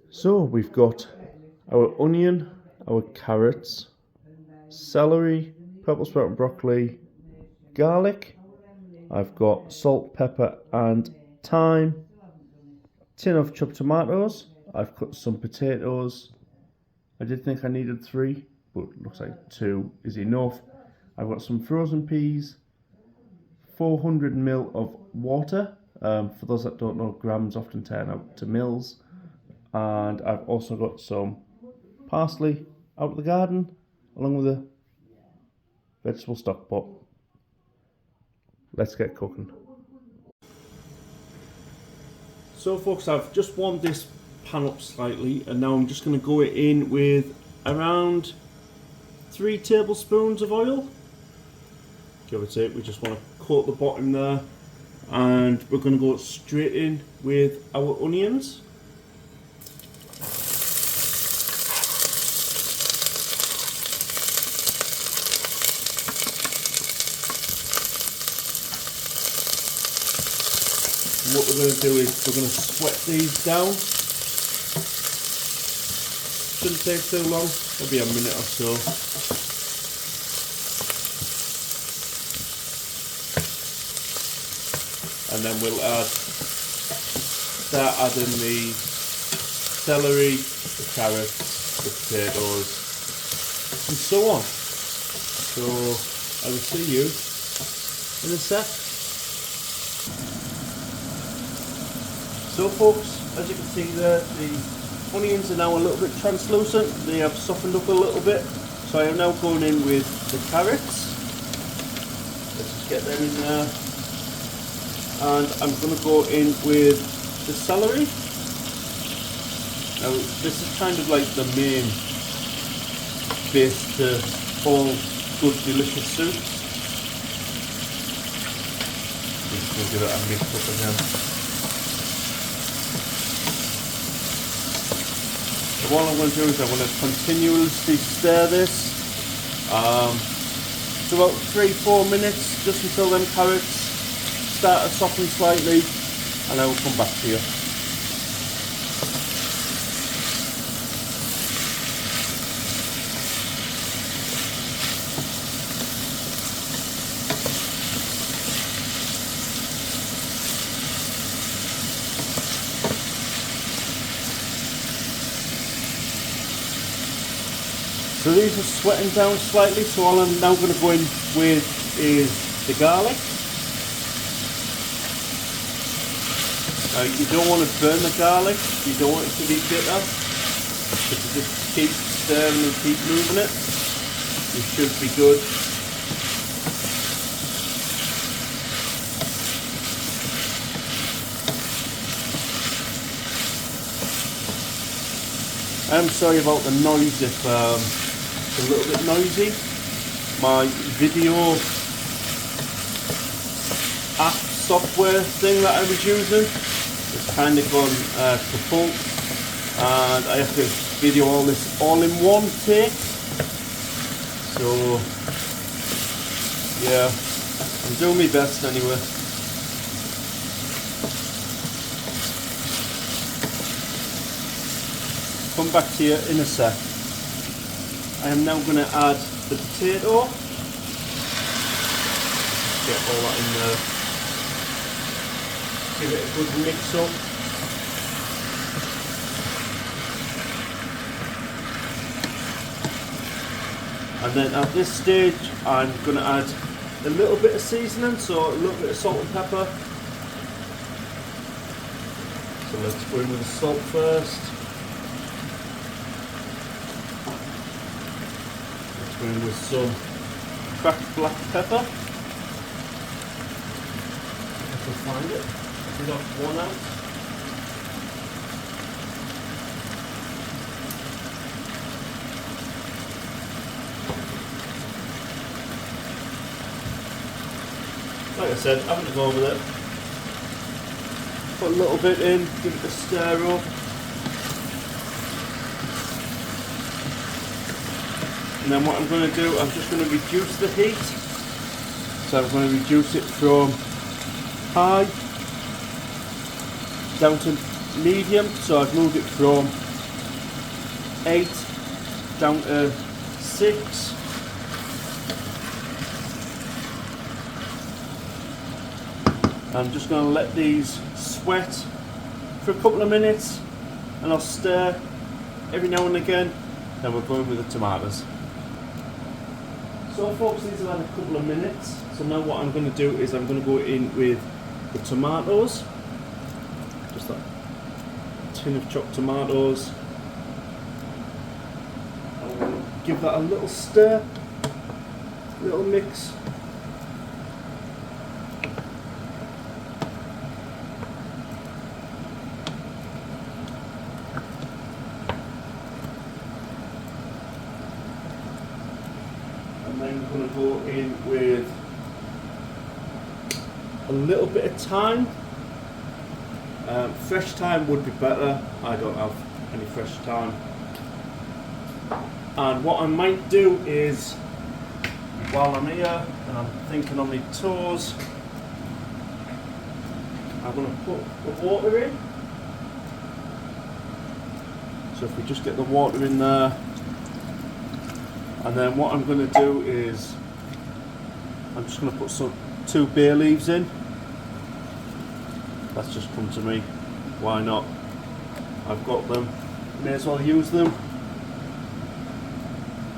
So we've got our onion, our carrots, celery, purple sprout and broccoli, garlic. I've got salt, pepper and thyme, tin of chopped tomatoes. I've cut some potatoes. I did think I needed 3, but looks like 2 is enough. I've got some frozen peas, 400 ml of water. For those that don't know, grams often turn out to mils. And I've also got some parsley out of the garden, along with a vegetable stock pot. Let's get cooking. So folks, I've just warmed this pan up slightly, and now I'm just going to go in with around 3 tablespoons of oil. Give or take, we just want to coat the bottom there, and we're going to go straight in with our onions. And what we're going to do is we're going to sweat these down. Shouldn't take too long, maybe a minute or so. And then we'll start adding the celery, the carrots, the potatoes, and so on. So I will see you in a sec. So folks, as you can see there, the onions are now a little bit translucent. They have softened up a little bit. So I am now going in with the carrots. Let's just get them in there. And I'm going to go in with the celery. Now this is kind of like the main base to all good delicious soups. Just going to give it a mix up again. So what I'm going to do is I'm going to continuously stir this for about 3-4 minutes, just until them carrots start to soften slightly, and I will come back to you. So these are sweating down slightly, so all I'm now going to go in with is the garlic. You don't want to burn the garlic, you don't want it to be bitter, but you just keep stirring and keep moving it. You should be good. I'm sorry about the noise if it's a little bit noisy. My video app software thing that I was using, it's kind of gone kaput, and I have to video all this all in one take. So yeah, I'm doing my best anyway. Come back to you in a sec. I am now going to add the potato. Get all that in there. Give it a good mix up. And then at this stage I'm going to add a little bit of seasoning, so a little bit of salt and pepper. So let's go in with the salt first. Let's go in with some cracked black pepper. If I can find it. We got 1 ounce. Like I said, having to go with it. Put a little bit in, give it a stir up. And then what I'm going to do, I'm just going to reduce the heat. So I'm going to reduce it from high down to medium, so I've moved it from 8 down to 6. I'm just going to let these sweat for a couple of minutes, and I'll stir every now and again. Then we're going with the tomatoes. So folks, these have had a couple of minutes. So now what I'm going to do is I'm going to go in with the tomatoes. Just that tin of chopped tomatoes. I'm going to give that a little stir, little mix. And then I'm going to go in with a little bit of thyme. Fresh thyme would be better. I don't have any fresh thyme. And what I might do is, while I'm here and I'm thinking on my toes, I'm going to put the water in. So if we just get the water in there, and then what I'm going to do is I'm just going to put 2 bay leaves in. That's just come to me. Why not? I've got them. May as well use them.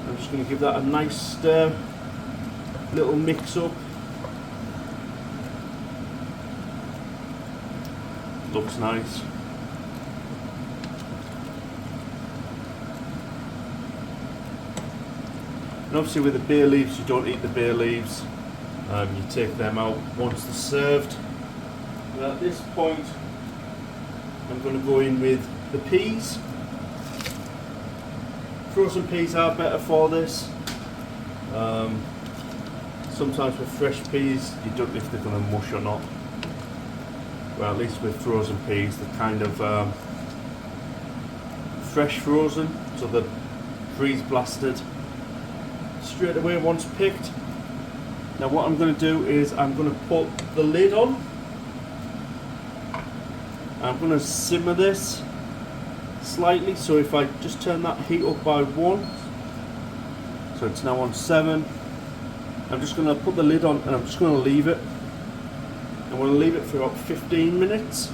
I'm just going to give that a nice stir, little mix up. Looks nice. And obviously with the bay leaves, you don't eat the bay leaves. You take them out once they're served. And at this point, I'm going to go in with the peas. Frozen peas are better for this. Sometimes with fresh peas, you don't know if they're going to mush or not. Well, at least with frozen peas, they're kind of fresh frozen, so they're freeze blasted straight away once picked. Now what I'm going to do is I'm going to put the lid on. I'm going to simmer this slightly, so if I just turn that heat up by 1, so it's now on 7, I'm just going to put the lid on and I'm just going to leave it. I'm going to leave it for about 15 minutes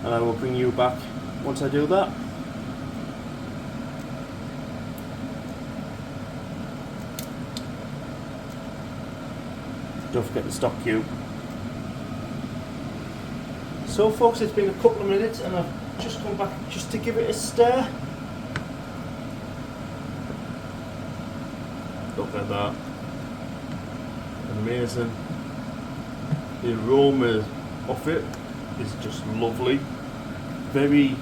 and I will bring you back once I do that. Don't forget the stock cube. So folks, it's been a couple of minutes and I've just come back just to give it a stir. Look at that. Amazing. The aroma of it is just lovely. Very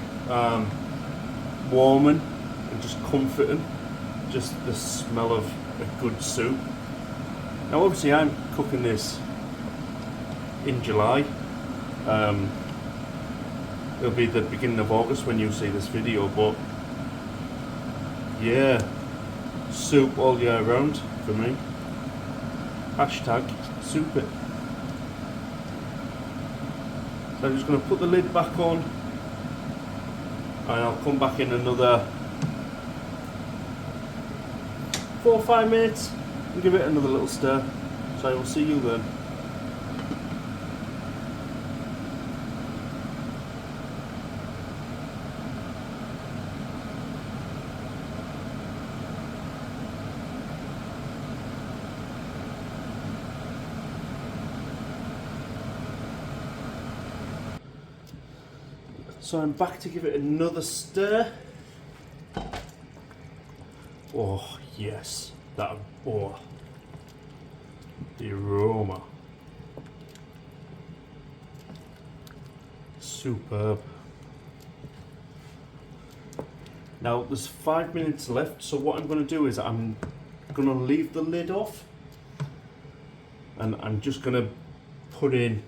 warming and just comforting. Just the smell of a good soup. Now obviously I'm cooking this in July. It'll be the beginning of August when you see this video, but yeah, soup all year round for me. Hashtag soup it. So I'm just going to put the lid back on and I'll come back in another 4 or 5 minutes and give it another little stir. So I will see you then. So I'm back to give it another stir. Oh yes, the aroma. Superb. Now there's 5 minutes left, so what I'm going to do is I'm going to leave the lid off and I'm just going to put in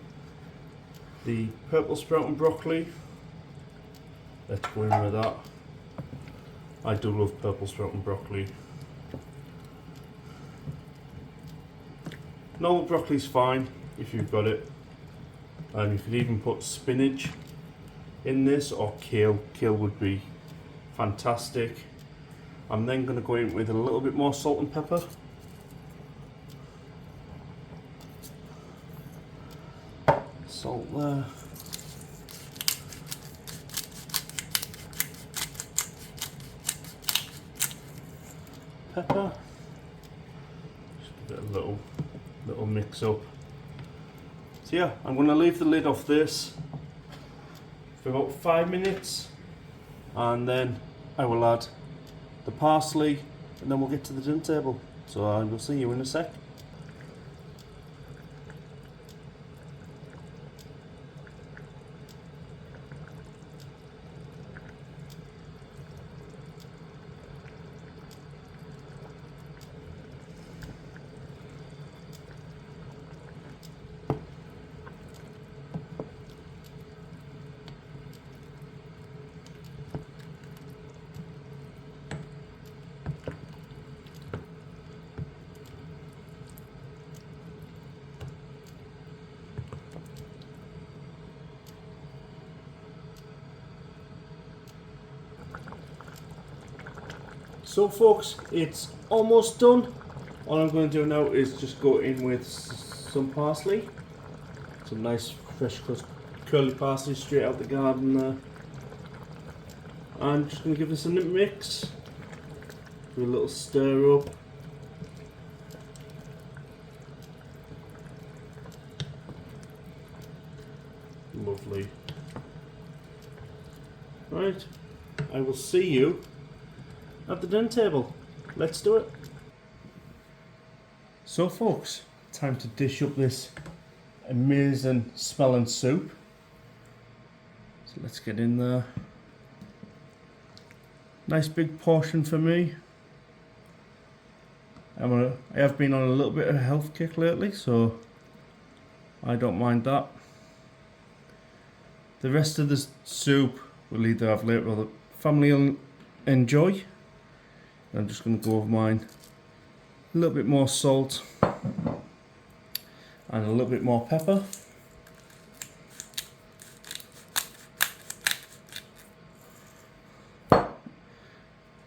the purple sprout and broccoli. Let's go in with that. I do love purple sprout and broccoli. Normal broccoli's fine if you've got it. You can even put spinach in this, or kale. Kale would be fantastic. I'm then going to go in with a little bit more salt and pepper. Salt there. Pepper. Just give it a little mix up. So yeah, I'm going to leave the lid off this for about 5 minutes, and then I will add the parsley, and then we'll get to the dinner table. So I will see you in a sec. So folks, it's almost done. All I'm going to do now is just go in with some parsley. Some nice fresh cut curly parsley straight out the garden there. I'm just going to give this a mix. Do a little stir up. Lovely. Right, I will see you at the dinner table. Let's do it. So folks, time to dish up this amazing smelling soup. So let's get in there. Nice big portion for me. I have been on a little bit of a health kick lately, so I don't mind that. The rest of the soup we'll either have later or the family will enjoy. I'm just going to go over mine. A little bit more salt and a little bit more pepper.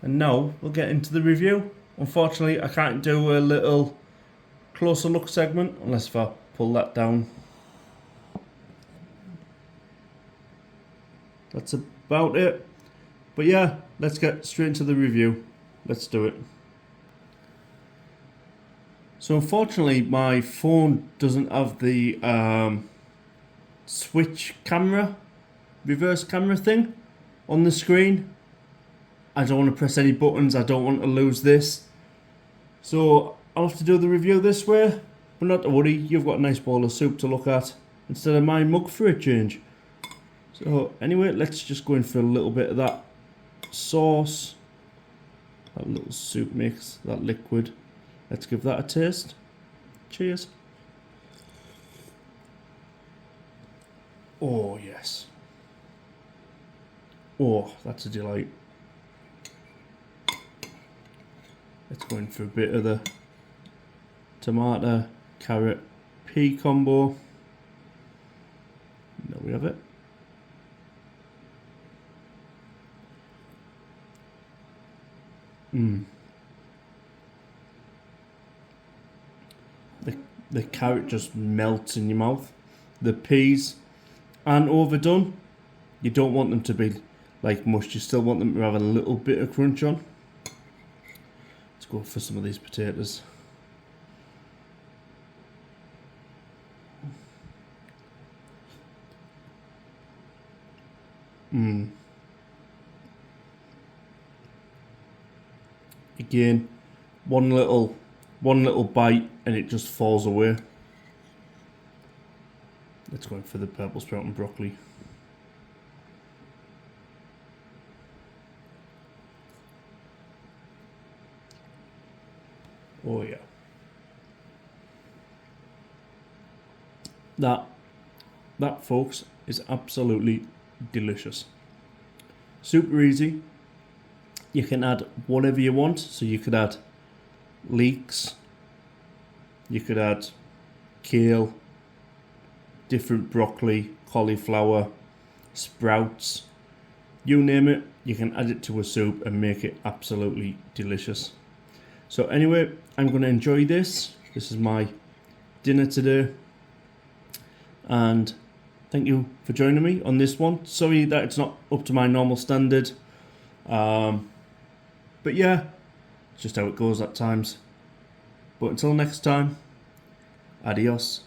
And now we'll get into the review. Unfortunately, I can't do a little closer look segment unless if I pull that down. That's about it. But yeah, let's get straight into the review. Let's do it. So unfortunately my phone doesn't have the switch camera, reverse camera thing on the screen. I don't want to press any buttons, I don't want to lose this. So I'll have to do the review this way, but not to worry, you've got a nice bowl of soup to look at instead of my mug for a change. So anyway, let's just go in for a little bit of that sauce. That little soup mix, that liquid. Let's give that a taste. Cheers. Oh yes. Oh, that's a delight. Let's go in for a bit of the tomato, carrot, pea combo. There we have it. The carrot just melts in your mouth. The peas aren't overdone. You don't want them to be like mush. You still want them to have a little bit of crunch on. Let's go for some of these potatoes. Again, one little bite and it just falls away. Let's go in for the purple sprout and broccoli. Oh yeah. That folks is absolutely delicious. Super easy. You can add whatever you want. So you could add leeks, you could add kale, different broccoli, cauliflower, sprouts, you name it, you can add it to a soup and make it absolutely delicious. So anyway, I'm going to enjoy this. This is my dinner today. And thank you for joining me on this one. Sorry that it's not up to my normal standard. But yeah, it's just how it goes at times. But until next time, adios.